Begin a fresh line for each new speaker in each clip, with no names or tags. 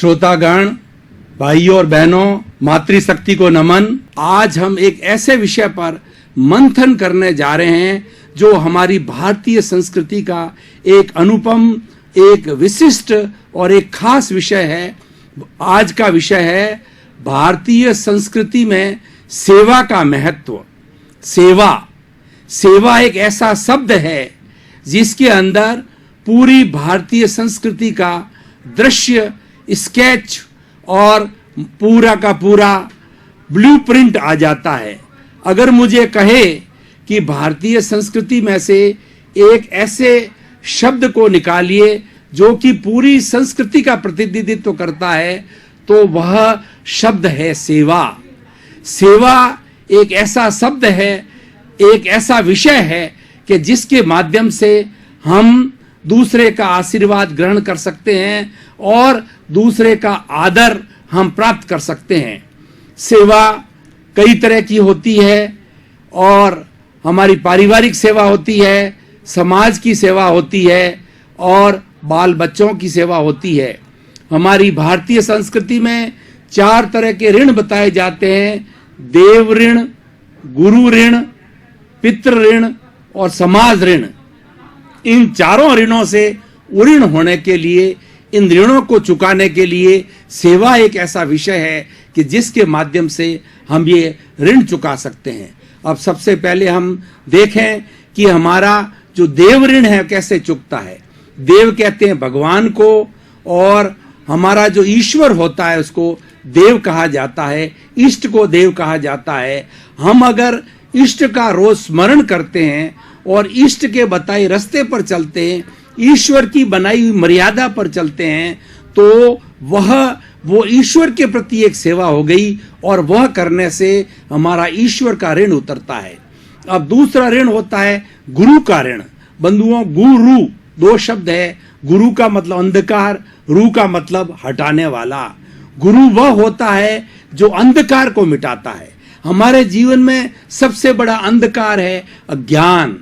श्रोतागण, भाइयों और बहनों, मातृशक्ति को नमन। आज हम एक ऐसे विषय पर मंथन करने जा रहे हैं जो हमारी भारतीय संस्कृति का एक अनुपम, एक विशिष्ट और एक खास विषय है। आज का विषय है भारतीय संस्कृति में सेवा का महत्व। सेवा एक ऐसा शब्द है जिसके अंदर पूरी भारतीय संस्कृति का दृश्य, स्केच और पूरा का पूरा ब्लूप्रिंट आ जाता है। अगर मुझे कहे कि भारतीय संस्कृति में से एक ऐसे शब्द को निकालिए जो कि पूरी संस्कृति का प्रतिनिधित्व करता है, तो वह शब्द है सेवा। सेवा एक ऐसा शब्द है, एक ऐसा विषय है कि जिसके माध्यम से हम दूसरे का आशीर्वाद ग्रहण कर सकते हैं और दूसरे का आदर हम प्राप्त कर सकते हैं। सेवा कई तरह की होती है और हमारी पारिवारिक सेवा होती है, समाज की सेवा होती है और बाल बच्चों की सेवा होती है। हमारी भारतीय संस्कृति में 4 तरह के ऋण बताए जाते हैं: देव ऋण, गुरु ऋण, पितृ ऋण और समाज ऋण। इन चारों ऋणों से उऋण होने के लिए, इन ऋणों को चुकाने के लिए सेवा एक ऐसा विषय है कि जिसके माध्यम से हम ये ऋण चुका सकते हैं। अब सबसे पहले हम देखें कि हमारा जो देव ऋण है कैसे चुकता है। देव कहते हैं भगवान को, और हमारा जो ईश्वर होता है उसको देव कहा जाता है, इष्ट को देव कहा जाता है। हम अगर इष्ट का रोज स्मरण करते हैं और इष्ट के बताए रास्ते पर चलते हैं, ईश्वर की बनाई हुई मर्यादा पर चलते हैं, तो वो ईश्वर के प्रति एक सेवा हो गई और वह करने से हमारा ईश्वर का ऋण उतरता है। अब दूसरा ऋण होता है गुरु का ऋण। बंधुओं, गुरु 2 शब्द है। गुरु का मतलब अंधकार, रू का मतलब हटाने वाला। गुरु वह होता है जो अंधकार को मिटाता है। हमारे जीवन में सबसे बड़ा अंधकार है अज्ञान,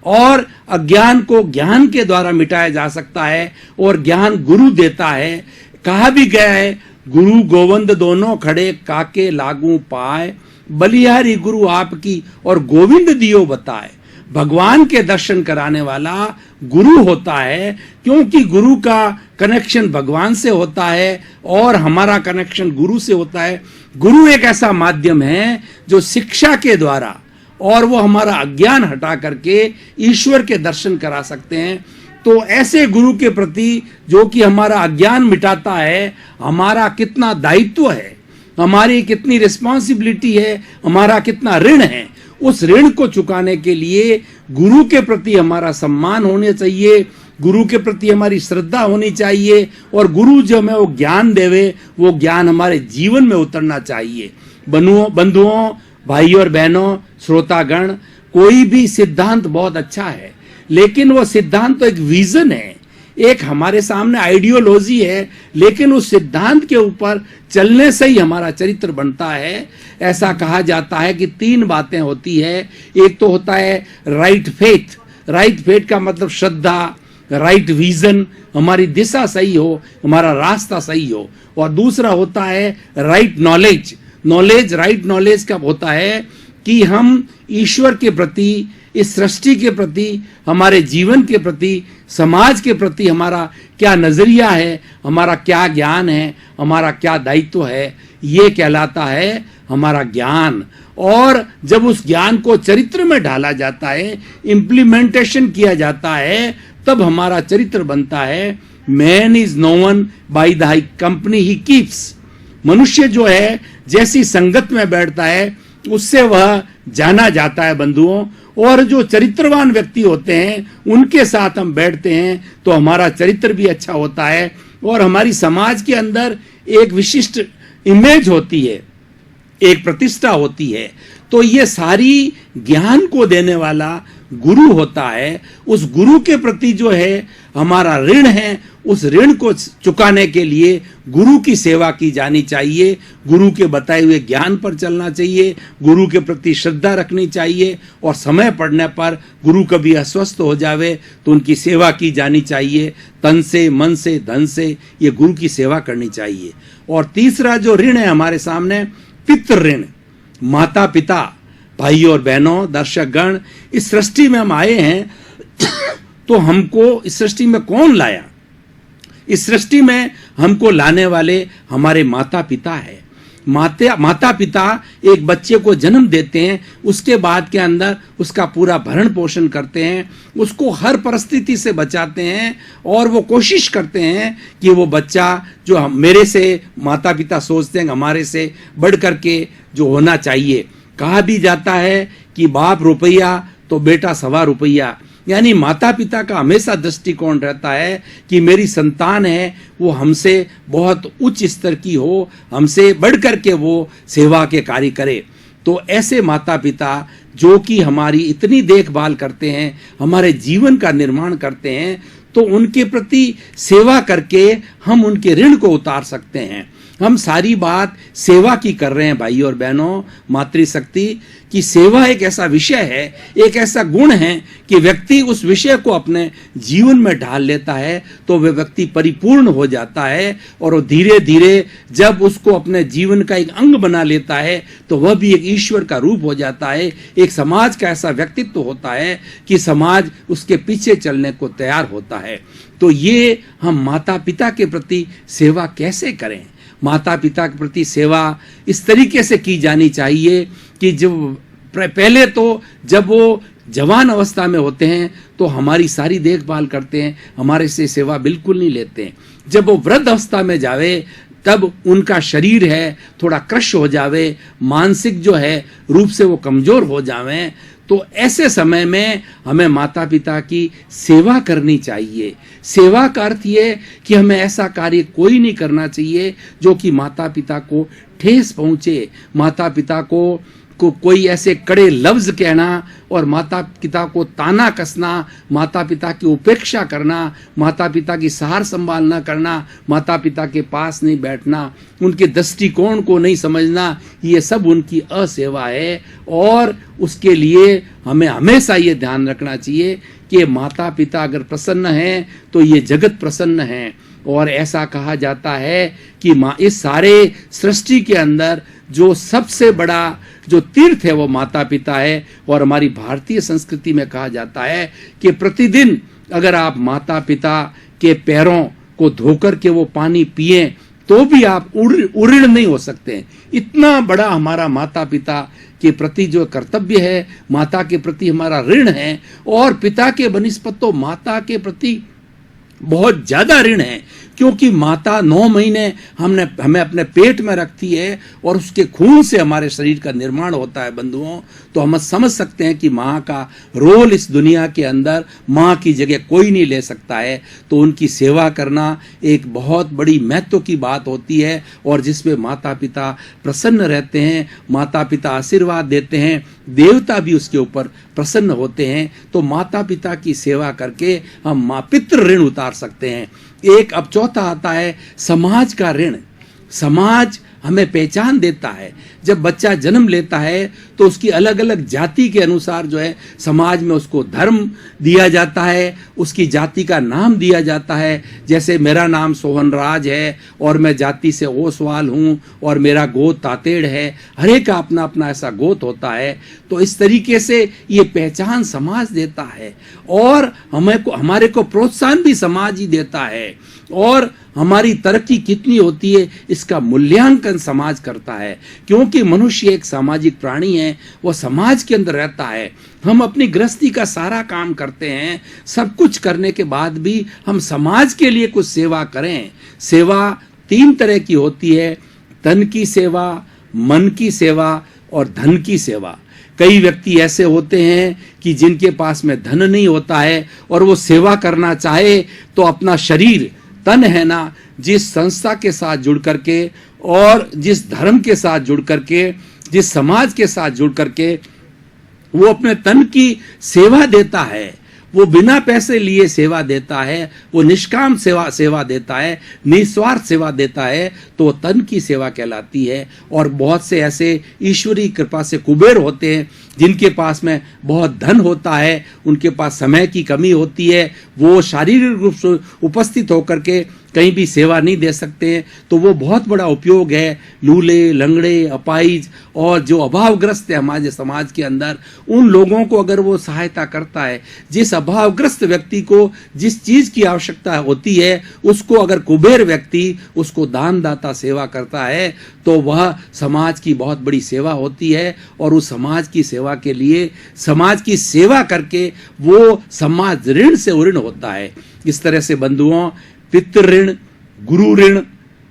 और अज्ञान को ज्ञान के द्वारा मिटाया जा सकता है और ज्ञान गुरु देता है। कहा भी गया है, गुरु गोविंद दोनों खड़े काके लागू पाए, बलिहारी गुरु आपकी और गोविंद दियो बताए। भगवान के दर्शन कराने वाला गुरु होता है, क्योंकि गुरु का कनेक्शन भगवान से होता है और हमारा कनेक्शन गुरु से होता है। गुरु एक ऐसा माध्यम है जो शिक्षा के द्वारा, और वो हमारा अज्ञान हटा करके ईश्वर के दर्शन करा सकते हैं। तो ऐसे गुरु के प्रति जो कि हमारा अज्ञान मिटाता है, हमारा कितना दायित्व है, हमारी कितनी रिस्पॉन्सिबिलिटी है, हमारा कितना ऋण है, उस ऋण को चुकाने के लिए गुरु के प्रति हमारा सम्मान होना चाहिए, गुरु के प्रति हमारी श्रद्धा होनी चाहिए, और गुरु जो हमें वो ज्ञान देवे, वो ज्ञान हमारे जीवन में उतरना चाहिए। बंधुओं, भाइयों और बहनों, श्रोतागण, कोई भी सिद्धांत बहुत अच्छा है, लेकिन वो सिद्धांत तो एक विजन है, एक हमारे सामने आइडियोलॉजी है, लेकिन उस सिद्धांत के ऊपर चलने से ही हमारा चरित्र बनता है। ऐसा कहा जाता है कि 3 बातें होती है। एक तो होता है राइट फेथ। राइट फेथ का मतलब श्रद्धा, राइट विजन, हमारी दिशा सही हो, हमारा रास्ता सही हो। और दूसरा होता है राइट नॉलेज। राइट नॉलेज का होता है कि हम ईश्वर के प्रति, इस सृष्टि के प्रति, हमारे जीवन के प्रति, समाज के प्रति हमारा क्या नजरिया है, हमारा क्या ज्ञान है, हमारा क्या दायित्व है, ये कहलाता है हमारा ज्ञान। और जब उस ज्ञान को चरित्र में ढाला जाता है, इम्प्लीमेंटेशन किया जाता है, तब हमारा चरित्र बनता है। Man is known by the company he keeps. मनुष्य जो है जैसी संगत में बैठता है उससे वह जाना जाता है बंधुओं। और जो चरित्रवान व्यक्ति होते हैं उनके साथ हम बैठते हैं तो हमारा चरित्र भी अच्छा होता है और हमारी समाज के अंदर एक विशिष्ट इमेज होती है, एक प्रतिष्ठा होती है। तो ये सारी ज्ञान को देने वाला गुरु होता है, उस गुरु के प्रति जो है हमारा ऋण है, उस ऋण को चुकाने के लिए गुरु की सेवा की जानी चाहिए, गुरु के बताए हुए ज्ञान पर चलना चाहिए, गुरु के प्रति श्रद्धा रखनी चाहिए, और समय पड़ने पर गुरु कभी अस्वस्थ हो जावे तो उनकी सेवा की जानी चाहिए। तन से, मन से, धन से ये गुरु की सेवा करनी चाहिए। और तीसरा जो ऋण है हमारे सामने, पितृ ऋण। माता पिता, भाई और बहनों, दर्शक गण, इस सृष्टि में हम आए हैं तो हमको इस सृष्टि में कौन लाया? इस सृष्टि में हमको लाने वाले हमारे माता पिता है। माता पिता एक बच्चे को जन्म देते हैं, उसके बाद के अंदर उसका पूरा भरण पोषण करते हैं, उसको हर परिस्थिति से बचाते हैं, और वो कोशिश करते हैं कि वो बच्चा जो मेरे से माता पिता सोचते हैं हमारे से बढ़ करके जो होना चाहिए। कहा भी जाता है कि बाप रुपया तो बेटा सवा रुपया, यानी माता पिता का हमेशा दृष्टिकोण रहता है कि मेरी संतान है वो हमसे बहुत उच्च स्तर की हो, हमसे बढ़ करके वो सेवा के कार्य करे। तो ऐसे माता पिता जो कि हमारी इतनी देखभाल करते हैं, हमारे जीवन का निर्माण करते हैं, तो उनके प्रति सेवा करके हम उनके ऋण को उतार सकते हैं। हम सारी बात सेवा की कर रहे हैं भाई और बहनों। मातृशक्ति की सेवा एक ऐसा विषय है, एक ऐसा गुण है कि व्यक्ति उस विषय को अपने जीवन में ढाल लेता है तो वह व्यक्ति परिपूर्ण हो जाता है, और वो धीरे धीरे जब उसको अपने जीवन का एक अंग बना लेता है तो वह भी एक ईश्वर का रूप हो जाता है। एक समाज का ऐसा व्यक्तित्व होता है कि समाज उसके पीछे चलने को तैयार होता है। तो ये हम माता पिता के प्रति सेवा कैसे करें? माता पिता के प्रति सेवा इस तरीके से की जानी चाहिए कि जब पहले तो जब वो जवान अवस्था में होते हैं तो हमारी सारी देखभाल करते हैं, हमारे से सेवा बिल्कुल नहीं लेते हैं। जब वो वृद्ध अवस्था में जावे तब उनका शरीर है थोड़ा क्रश हो जावे, मानसिक जो है रूप से वो कमजोर हो जावे, तो ऐसे समय में हमें माता पिता की सेवा करनी चाहिए। सेवा का अर्थ ये कि हमें ऐसा कार्य कोई नहीं करना चाहिए जो कि माता पिता को ठेस पहुंचे, माता पिता को कोई ऐसे कड़े लफ्ज कहना और माता पिता को ताना कसना, माता पिता की उपेक्षा करना, माता पिता की सहार संभाल न करना, माता पिता के पास नहीं बैठना, उनके दृष्टिकोण को नहीं समझना, ये सब उनकी असेवा है। और उसके लिए हमें हमेशा ये ध्यान रखना चाहिए कि माता पिता अगर प्रसन्न हैं तो ये जगत प्रसन्न है। और ऐसा कहा जाता है कि इस सारे सृष्टि के अंदर जो सबसे बड़ा जो तीर्थ है वो माता पिता है। और हमारी भारतीय संस्कृति में कहा जाता है कि प्रतिदिन अगर आप माता पिता के पैरों को धोकर के वो पानी पिए तो भी आप उऋण नहीं हो सकते। इतना बड़ा हमारा माता पिता के प्रति जो कर्तव्य है, माता के प्रति हमारा ऋण है, और पिता के बनिस्पत तो माता के प्रति बहुत ज्यादा ऋण है, क्योंकि माता 9 महीने हमें अपने पेट में रखती है और उसके खून से हमारे शरीर का निर्माण होता है बंधुओं। तो हम समझ सकते हैं कि माँ का रोल इस दुनिया के अंदर माँ की जगह कोई नहीं ले सकता है। तो उनकी सेवा करना एक बहुत बड़ी महत्व की बात होती है, और जिसमें माता पिता प्रसन्न रहते हैं, माता पिता आशीर्वाद देते हैं, देवता भी उसके ऊपर प्रसन्न होते हैं। तो माता पिता की सेवा करके हम पितृ ऋण उतार सकते हैं। एक अब चौथा आता है समाज का ऋण। समाज हमें पहचान देता है। जब बच्चा जन्म लेता है तो उसकी अलग अलग जाति के अनुसार जो है समाज में उसको धर्म दिया जाता है, उसकी जाति का नाम दिया जाता है। जैसे मेरा नाम सोहन राज है और मैं जाति से ओसवाल हूँ और मेरा गोत तातेड़ है, हर एक का अपना अपना ऐसा गोत होता है। तो इस तरीके से ये पहचान समाज देता है, और हमारे को प्रोत्साहन भी समाज ही देता है, और हमारी तरक्की कितनी होती है इसका मूल्यांकन समाज करता है। क्योंकि मनुष्य एक सामाजिक प्राणी है, वो समाज के अंदर रहता है। हम अपनी गृहस्थी का सारा काम करते हैं, सब कुछ करने के बाद भी हम समाज के लिए कुछ सेवा करें। सेवा 3 तरह की होती है, तन की सेवा, मन की सेवा और धन की सेवा। कई व्यक्ति ऐसे होते हैं कि जिनके पास में धन नहीं होता है और वो सेवा करना चाहे तो अपना शरीर, तन है ना, जिस संस्था के साथ जुड़ करके और जिस धर्म के साथ जुड़ करके, जिस समाज के साथ जुड़ करके वो अपने तन की सेवा देता है, वो बिना पैसे लिए सेवा देता है, वो निष्काम सेवा देता है, निस्वार्थ सेवा देता है, तो वो तन की सेवा कहलाती है। और बहुत से ऐसे ईश्वरीय कृपा से कुबेर होते हैं जिनके पास में बहुत धन होता है, उनके पास समय की कमी होती है, वो शारीरिक रूप से उपस्थित होकर के कहीं भी सेवा नहीं दे सकते हैं, तो वो बहुत बड़ा उपयोग है। लूले, लंगड़े, अपाहिज और जो अभावग्रस्त है हमारे समाज के अंदर, उन लोगों को अगर वो सहायता करता है, जिस अभावग्रस्त व्यक्ति को जिस चीज की आवश्यकता होती है, उसको अगर कुबेर व्यक्ति उसको दानदाता सेवा करता है, तो वह समाज की बहुत बड़ी सेवा होती है। और उस समाज की सेवा के लिए, समाज की सेवा करके वो समाज ऋण से ऋण होता है। इस तरह से बंधुओं, पितृ ऋण, गुरु ऋण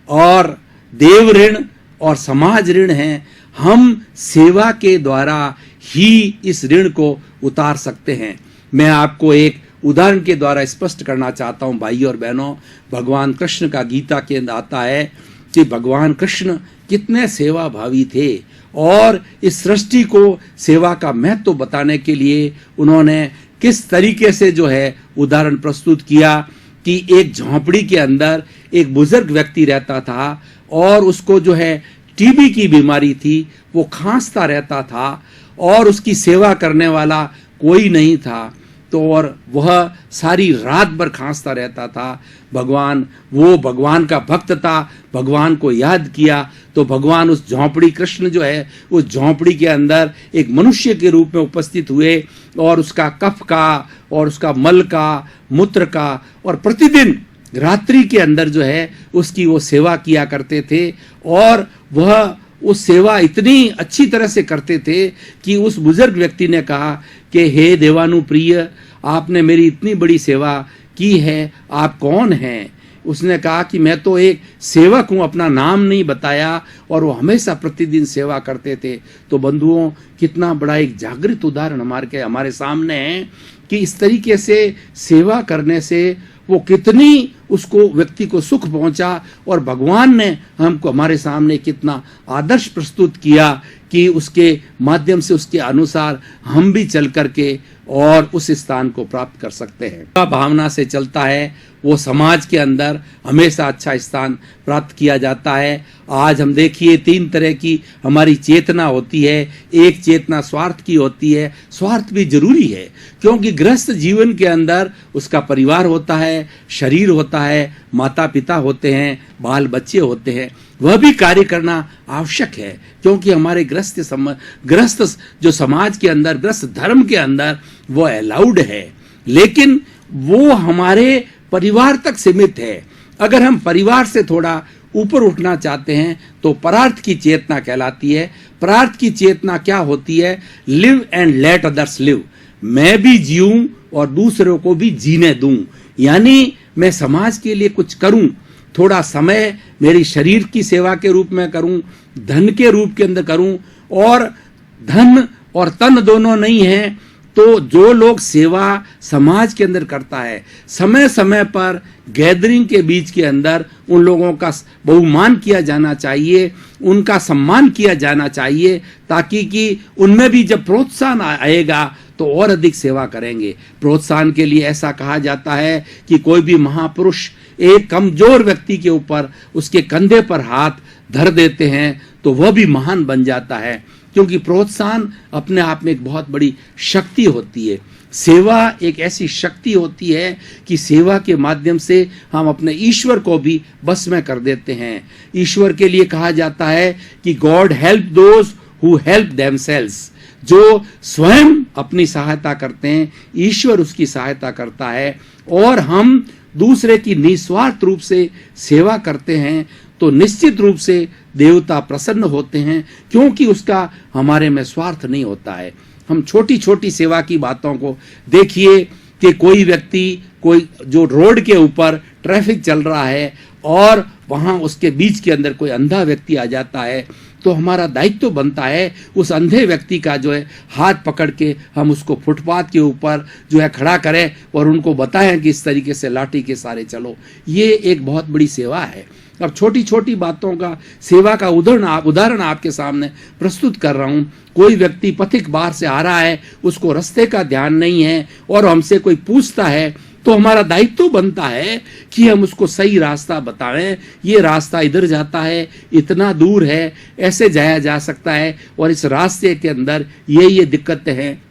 और देव ऋण और समाज ऋण हैं। हम सेवा के द्वारा ही इस ऋण को उतार सकते हैं। मैं आपको एक उदाहरण के द्वारा स्पष्ट करना चाहता हूं भाई और बहनों। भगवान कृष्ण का गीता के अंदर आता है कि भगवान कृष्ण कितने सेवा भावी थे, और इस सृष्टि को सेवा का महत्व बताने के लिए उन्होंने किस तरीके से जो है उदाहरण प्रस्तुत किया कि एक झोंपड़ी के अंदर एक बुजुर्ग व्यक्ति रहता था, और उसको जो है टीबी की बीमारी थी, वो खांसता रहता था, और उसकी सेवा करने वाला कोई नहीं था। तो और वह सारी रात भर खांसता रहता था। वो भगवान का भक्त था, भगवान को याद किया, तो भगवान उस झोंपड़ी, कृष्ण जो है उस झोंपड़ी के अंदर एक मनुष्य के रूप में उपस्थित हुए, और उसका कफ का और उसका मल का, मूत्र का, और प्रतिदिन रात्रि के अंदर जो है उसकी वो सेवा किया करते थे। और वह उस सेवा इतनी अच्छी तरह से करते थे कि उस बुजुर्ग व्यक्ति ने कहा कि हे देवानुप्रिय, आपने मेरी इतनी बड़ी सेवा की है, आप कौन हैं? उसने कहा कि मैं तो एक सेवक हूं, अपना नाम नहीं बताया, और वो हमेशा प्रतिदिन सेवा करते थे। तो बंधुओं, कितना बड़ा एक जागृत उदाहरण हमारे सामने है कि इस तरीके से सेवा करने से वो कितनी उसको व्यक्ति को सुख पहुंचा, और भगवान ने हमको हमारे सामने कितना आदर्श प्रस्तुत किया कि उसके माध्यम से, उसके अनुसार हम भी चल करके और उस स्थान को प्राप्त कर सकते हैं। भावना से चलता है वो समाज के अंदर हमेशा अच्छा स्थान प्राप्त किया जाता है। आज हम देखिए 3 तरह की हमारी चेतना होती है। एक चेतना स्वार्थ की होती है। स्वार्थ भी जरूरी है, क्योंकि गृहस्थ जीवन के अंदर उसका परिवार होता है, शरीर होता है, माता पिता होते हैं, बाल बच्चे होते हैं, वह भी कार्य करना आवश्यक है, क्योंकि हमारे गृहस्थ जो समाज के अंदर, गृहस्थ धर्म के अंदर वो अलाउड है, लेकिन वो हमारे परिवार तक सीमित है। अगर हम परिवार से थोड़ा ऊपर उठना चाहते हैं तो परार्थ की चेतना कहलाती है। परार्थ की चेतना क्या होती है? Live and let others live, मैं भी जीऊं और दूसरों को भी जीने दूं। यानी मैं समाज के लिए कुछ करूं, थोड़ा समय मेरी शरीर की सेवा के रूप में करूं, धन के रूप के अंदर करूं, और धन और तन दोनों नहीं है तो जो लोग सेवा समाज के अंदर करता है, समय समय पर गैदरिंग के बीच के अंदर उन लोगों का बहुमान किया जाना चाहिए, उनका सम्मान किया जाना चाहिए, ताकि कि उनमें भी जब प्रोत्साहन आएगा तो और अधिक सेवा करेंगे। प्रोत्साहन के लिए ऐसा कहा जाता है कि कोई भी महापुरुष एक कमजोर व्यक्ति के ऊपर उसके कंधे पर हाथ धर देते हैं तो वह भी महान बन जाता है, क्योंकि प्रोत्साहन अपने आप में एक बहुत बड़ी शक्ति होती है। सेवा एक ऐसी शक्ति होती है कि सेवा के माध्यम से हम अपने ईश्वर को भी बस में कर देते हैं। ईश्वर के लिए कहा जाता है कि God help those who help themselves, जो स्वयं अपनी सहायता करते हैं, ईश्वर उसकी सहायता करता है। और हम दूसरे की निस्वार्थ रूप से सेवा करते हैं तो निश्चित रूप से देवता प्रसन्न होते हैं, क्योंकि उसका हमारे में स्वार्थ नहीं होता है। हम छोटी छोटी सेवा की बातों को देखिए कि कोई व्यक्ति, कोई जो रोड के ऊपर ट्रैफिक चल रहा है और वहां उसके बीच के अंदर कोई अंधा व्यक्ति आ जाता है, तो हमारा दायित्व बनता है उस अंधे व्यक्ति का जो है हाथ पकड़ के हम उसको फुटपाथ के ऊपर जो है खड़ा करें और उनको बताएं कि इस तरीके से लाठी के सहारे चलो। ये एक बहुत बड़ी सेवा है। अब छोटी छोटी बातों का सेवा का उदाहरण आपके सामने प्रस्तुत कर रहा हूं। कोई व्यक्ति पथिक बाहर से आ रहा है, उसको रास्ते का ध्यान नहीं है और हमसे कोई पूछता है, तो हमारा दायित्व बनता है कि हम उसको सही रास्ता बताएं। ये रास्ता इधर जाता है, इतना दूर है, ऐसे जाया जा सकता है और इस रास्ते के अंदर ये दिक्कतें हैं।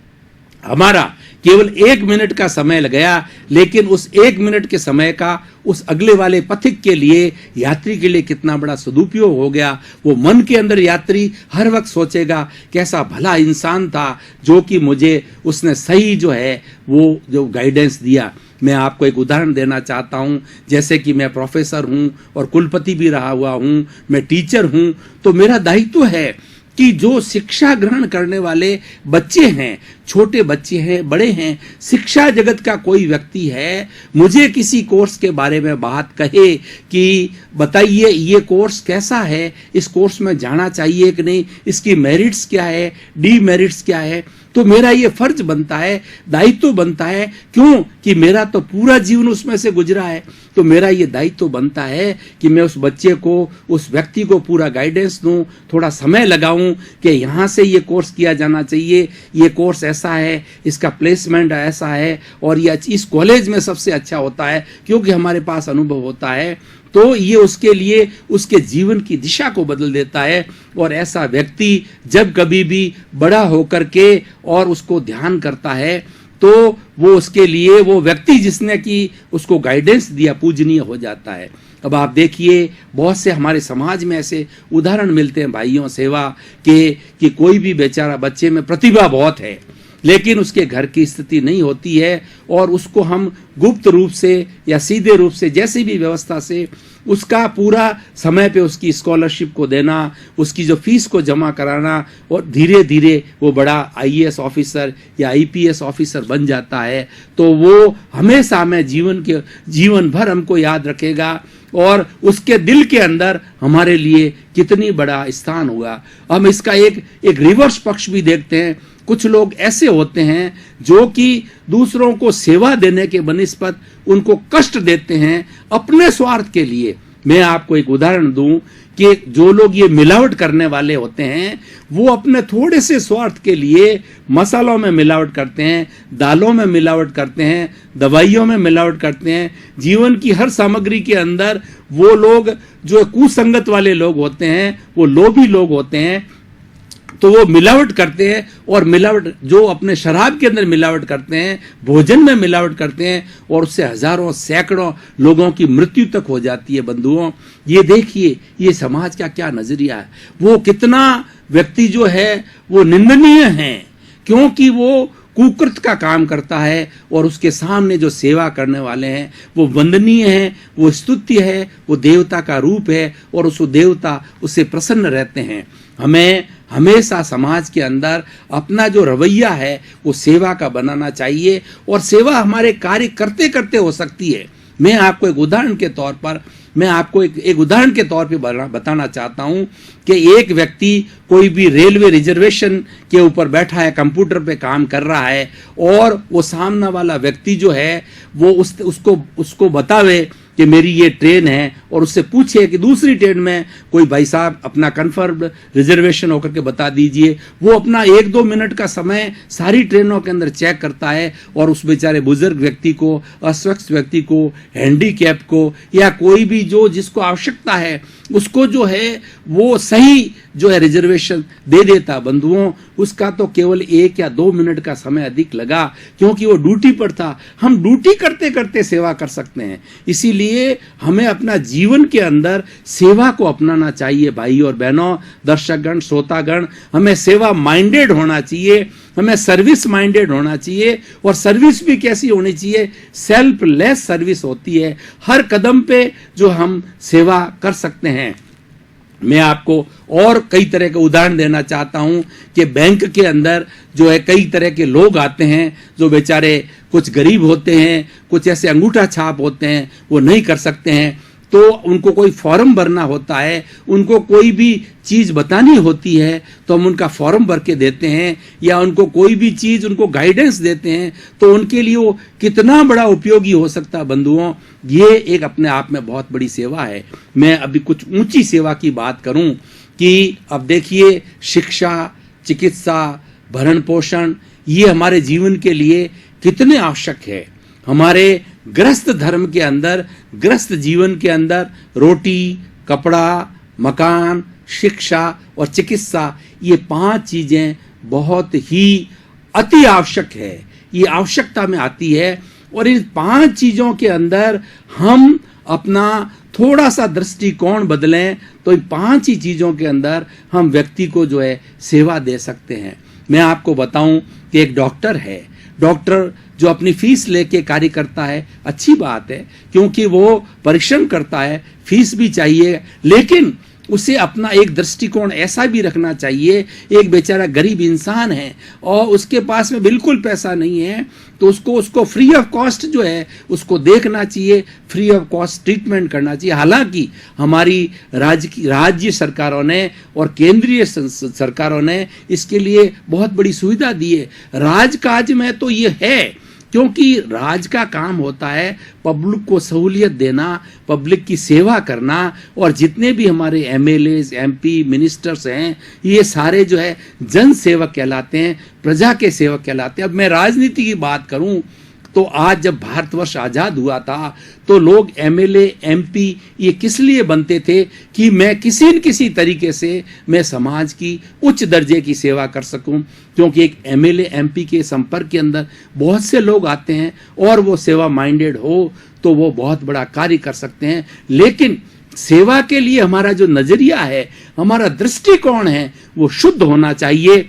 हमारा केवल 1 मिनट का समय लग गया, लेकिन उस 1 मिनट के समय का उस अगले वाले पथिक के लिए, यात्री के लिए कितना बड़ा सदुपयोग हो गया। वो मन के अंदर यात्री हर वक्त सोचेगा कैसा भला इंसान था जो कि मुझे उसने सही जो है वो जो गाइडेंस दिया। मैं आपको एक उदाहरण देना चाहता हूं। जैसे कि मैं प्रोफेसर हूं और कुलपति भी रहा हुआ हूं, मैं टीचर हूं, तो मेरा दायित्व है कि जो शिक्षा ग्रहण करने वाले बच्चे हैं, छोटे बच्चे हैं, बड़े हैं, शिक्षा जगत का कोई व्यक्ति है, मुझे किसी कोर्स के बारे में बात कहे कि बताइए ये कोर्स कैसा है, इस कोर्स में जाना चाहिए कि नहीं, इसकी मेरिट्स क्या है, डीमेरिट्स क्या है, तो मेरा ये फर्ज बनता है, दायित्व बनता है। क्यों कि मेरा तो पूरा जीवन उसमें से गुजरा है, तो मेरा ये दायित्व बनता है कि मैं उस बच्चे को, उस व्यक्ति को पूरा गाइडेंस दूं, थोड़ा समय लगाऊं कि यहाँ से ये कोर्स किया जाना चाहिए, ये कोर्स ऐसा है, इसका प्लेसमेंट ऐसा है और ये इस कॉलेज में सबसे अच्छा होता है, क्योंकि हमारे पास अनुभव होता है। तो ये उसके लिए उसके जीवन की दिशा को बदल देता है। और ऐसा व्यक्ति जब कभी भी बड़ा होकर के और उसको ध्यान करता है, तो वो उसके लिए, वो व्यक्ति जिसने कि उसको गाइडेंस दिया, पूजनीय हो जाता है। अब आप देखिए बहुत से हमारे समाज में ऐसे उदाहरण मिलते हैं भाइयों, सेवा के कि कोई भी बेचारा बच्चे में प्रतिभा बहुत है, लेकिन उसके घर की स्थिति नहीं होती है और उसको हम गुप्त रूप से या सीधे रूप से, जैसी भी व्यवस्था से, उसका पूरा समय पे उसकी स्कॉलरशिप को देना, उसकी जो फीस को जमा कराना, और धीरे धीरे वो बड़ा आईएएस ऑफिसर या आईपीएस ऑफिसर बन जाता है। तो वो हमेशा में जीवन भर हमको याद रखेगा और उसके दिल के अंदर हमारे लिए कितनी बड़ा स्थान होगा। हम इसका एक रिवर्स पक्ष भी देखते हैं। कुछ लोग ऐसे होते हैं जो कि दूसरों को सेवा देने के बनिस्बत उनको कष्ट देते हैं अपने स्वार्थ के लिए। मैं आपको एक उदाहरण दूं कि जो लोग ये मिलावट करने वाले होते हैं, वो अपने थोड़े से स्वार्थ के लिए मसालों में मिलावट करते हैं, दालों में मिलावट करते हैं, दवाइयों में मिलावट करते हैं, जीवन की हर सामग्री के अंदर वो लोग जो कुसंगत वाले लोग होते हैं, वो लोभी लोग होते हैं, तो वो मिलावट करते हैं। और मिलावट जो अपने शराब के अंदर मिलावट करते हैं, भोजन में मिलावट करते हैं, और उससे हजारों सैकड़ों लोगों की मृत्यु तक हो जाती है। बंधुओं, ये देखिए ये समाज का क्या नजरिया है। वो कितना व्यक्ति जो है वो निंदनीय है, क्योंकि वो कुकृत का काम करता है और उसके सामने जो सेवा करने वाले हैं वो वंदनीय है, वो स्तुत्य है, वो देवता का रूप है और उस देवता उससे प्रसन्न रहते हैं। हमें हमेशा समाज के अंदर अपना जो रवैया है वो सेवा का बनाना चाहिए, और सेवा हमारे कार्य करते करते हो सकती है। मैं आपको एक उदाहरण के तौर पर बताना चाहता हूं कि एक व्यक्ति कोई भी रेलवे रिजर्वेशन के ऊपर बैठा है, कंप्यूटर पे काम कर रहा है, और वो सामने वाला व्यक्ति जो है वो उसको बतावे कि मेरी ये ट्रेन है, और उससे पूछे कि दूसरी ट्रेन में कोई भाई साहब अपना कंफर्म रिजर्वेशन होकर के बता दीजिए। वो अपना 1-2 मिनट का समय सारी ट्रेनों के अंदर चेक करता है, और उस बेचारे बुजुर्ग व्यक्ति को, अस्वस्थ व्यक्ति को, हैंडीकैप को, या कोई भी जो जिसको आवश्यकता है उसको जो है वो सही जो है रिजर्वेशन दे देता। बंधुओं, उसका तो केवल 1 या 2 मिनट का समय अधिक लगा, क्योंकि वो ड्यूटी पर था। हम ड्यूटी करते करते सेवा कर सकते हैं, इसीलिए हमें अपना जीवन के अंदर सेवा को अपनाना चाहिए। भाई और बहनों, दर्शकगण, श्रोतागण, हमें सेवा माइंडेड होना चाहिए, हमें सर्विस माइंडेड होना चाहिए। और सर्विस भी कैसी होनी चाहिए? सेल्फलेस सर्विस होती है। हर कदम पे जो हम सेवा कर सकते हैं। मैं आपको और कई तरह के उदाहरण देना चाहता हूं कि बैंक के अंदर जो है कई तरह के लोग आते हैं जो बेचारे कुछ गरीब होते हैं, कुछ ऐसे अंगूठा छाप होते हैं, वो नहीं कर सकते हैं। तो उनको कोई फॉर्म भरना होता है, उनको कोई भी चीज बतानी होती है तो हम उनका फॉर्म भर के देते हैं, या उनको कोई भी चीज उनको गाइडेंस देते हैं, तो उनके लिए वो कितना बड़ा उपयोगी हो सकता है। बंधुओं, ये एक अपने आप में बहुत बड़ी सेवा है। मैं अभी कुछ ऊंची सेवा की बात करूं कि अब देखिए, शिक्षा, चिकित्सा, भरण पोषण, ये हमारे जीवन के लिए कितने आवश्यक है। हमारे गृहस्थ धर्म के अंदर, गृहस्थ जीवन के अंदर रोटी, कपड़ा, मकान, शिक्षा और चिकित्सा, ये 5 चीजें बहुत ही अति आवश्यक है। ये आवश्यकता में आती है, और इन 5 चीजों के अंदर हम अपना थोड़ा सा दृष्टिकोण बदलें तो इन 5 ही चीजों के अंदर हम व्यक्ति को जो है सेवा दे सकते हैं। मैं आपको बताऊं कि एक डॉक्टर है, डॉक्टर जो अपनी फीस लेके कार्य करता है, अच्छी बात है, क्योंकि वो परिश्रम करता है, फीस भी चाहिए, लेकिन उसे अपना एक दृष्टिकोण ऐसा भी रखना चाहिए। एक बेचारा गरीब इंसान है और उसके पास में बिल्कुल पैसा नहीं है, तो उसको फ्री ऑफ कॉस्ट जो है उसको देखना चाहिए, फ्री ऑफ कॉस्ट ट्रीटमेंट करना चाहिए। हालांकि हमारी राज्य सरकारों ने और केंद्रीय सरकारों ने इसके लिए बहुत बड़ी सुविधा दी है। राजकाज में तो ये है, क्योंकि राज का काम होता है पब्लिक को सहूलियत देना, पब्लिक की सेवा करना, और जितने भी हमारे एमएलए, एमपी, मिनिस्टर्स हैं, ये सारे जो है जन सेवक कहलाते हैं, प्रजा के सेवक कहलाते हैं। अब मैं राजनीति की बात करूं तो आज जब भारतवर्ष आजाद हुआ था तो लोग एमएलए, एमपी ये किस लिए बनते थे कि मैं किसी न किसी तरीके से मैं समाज की उच्च दर्जे की सेवा कर सकूं, क्योंकि एक एमएलए, एमपी के संपर्क के अंदर बहुत से लोग आते हैं और वो सेवा माइंडेड हो तो वो बहुत बड़ा कार्य कर सकते हैं। लेकिन सेवा के लिए हमारा जो नजरिया है, हमारा दृष्टिकोण है, वो शुद्ध होना चाहिए,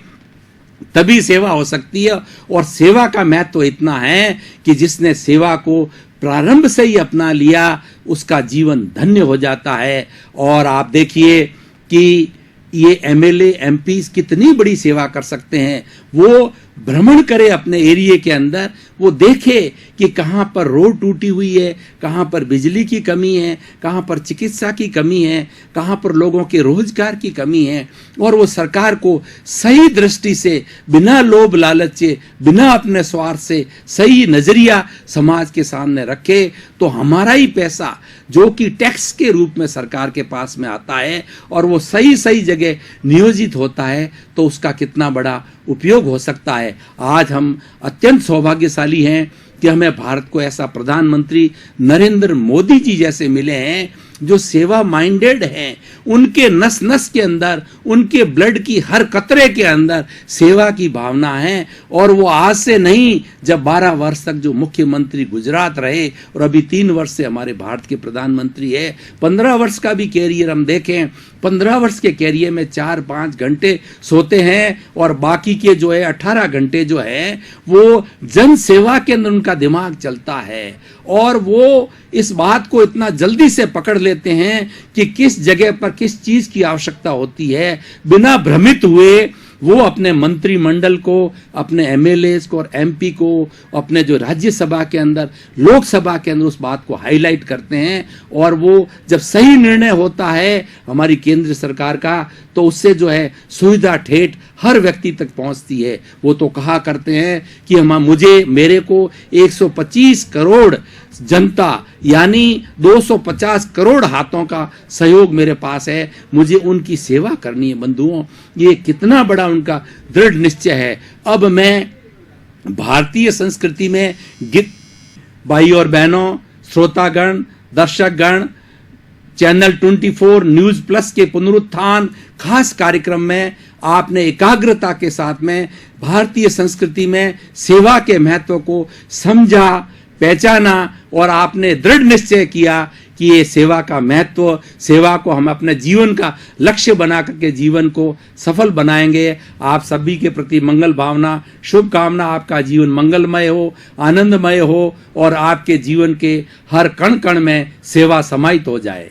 तभी सेवा हो सकती है। और सेवा का महत्व तो इतना है कि जिसने सेवा को प्रारंभ से ही अपना लिया उसका जीवन धन्य हो जाता है। और आप देखिए कि ये एमएलए, एमपी कितनी बड़ी सेवा कर सकते हैं। वो भ्रमण करे अपने एरिया के अंदर, वो देखे कि कहाँ पर रोड टूटी हुई है, कहाँ पर बिजली की कमी है, कहाँ पर चिकित्सा की कमी है, कहाँ पर लोगों के रोजगार की कमी है, और वो सरकार को सही दृष्टि से, बिना लोभ लालच से, बिना अपने स्वार्थ से सही नजरिया समाज के सामने रखे, तो हमारा ही पैसा जो कि टैक्स के रूप में सरकार के पास में आता है और वो सही सही जगह नियोजित होता है, तो उसका कितना बड़ा उपयोग हो सकता है। आज हम अत्यंत सौभाग्यशाली हैं कि हमें भारत को ऐसा प्रधानमंत्री नरेंद्र मोदी जी जैसे मिले हैं जो सेवा माइंडेड हैं। उनके नस नस के अंदर, उनके ब्लड की हर कतरे के अंदर सेवा की भावना है। और वो आज से नहीं, जब 12 वर्ष तक जो मुख्यमंत्री गुजरात रहे और अभी 3 वर्ष से हमारे भारत के प्रधानमंत्री है, 15 वर्ष का भी कैरियर हम देखें, 15 वर्ष के कैरियर में 4-5 घंटे सोते हैं और बाकी के जो है 18 घंटे जो है वो जन सेवा के अंदर उनका दिमाग चलता है। और वो इस बात को इतना जल्दी से पकड़ लेते हैं कि किस जगह पर किस चीज की आवश्यकता होती है, बिना भ्रमित हुए वो अपने मंत्रिमंडल को, अपने एमएलए को और एमपी को, अपने जो राज्यसभा के अंदर, लोकसभा के अंदर उस बात को हाईलाइट करते हैं। और वो जब सही निर्णय होता है हमारी केंद्र सरकार का, तो उससे जो है सुविधा ठेठ हर व्यक्ति तक पहुंचती है। वो तो कहा करते हैं कि मेरे को 125 करोड़ जनता यानी 250 करोड़ हाथों का सहयोग मेरे पास है, मुझे उनकी सेवा करनी है। बंधुओं, ये कितना बड़ा उनका दृढ़ निश्चय है। अब मैं भारतीय संस्कृति में भाई और बहनों, श्रोतागण, दर्शकगण, चैनल 24 न्यूज प्लस के पुनरुत्थान खास कार्यक्रम में आपने एकाग्रता के साथ में भारतीय संस्कृति में सेवा के महत्व को समझा, पहचाना और आपने दृढ़ निश्चय किया कि ये सेवा का महत्व, सेवा को हम अपने जीवन का लक्ष्य बना करके जीवन को सफल बनाएंगे। आप सभी के प्रति मंगल भावना, शुभकामना, आपका जीवन मंगलमय हो, आनंदमय हो और आपके जीवन के हर कण कण में सेवा समाहित हो जाए।